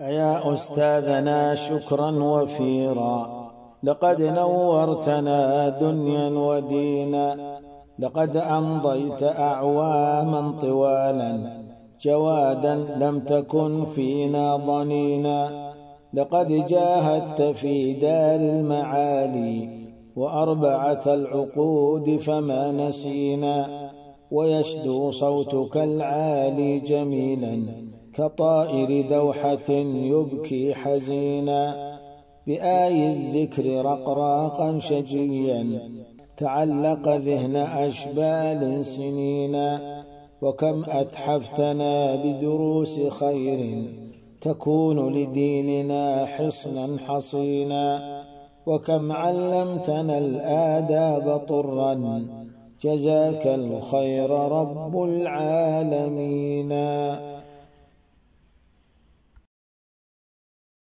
أيا أستاذنا شكرا وفيرا، لقد نورتنا دنيا ودينا، لقد أمضيت أعواما طوالا جوادا لم تكن فينا ضنينا، لقد جاهدت في دار المعالي وأربعة العقود فما نسينا، ويشدو صوتك العالي جميلا كطائر دوحة يبكي حزينا، بآي الذكر رقراقا شجيا تعلق ذهن أشبال سنينا، وكم أتحفتنا بدروس خير تكون لديننا حصنا حصينا، وكم علمتنا الآداب طرا جزاك الخير رب العالمين.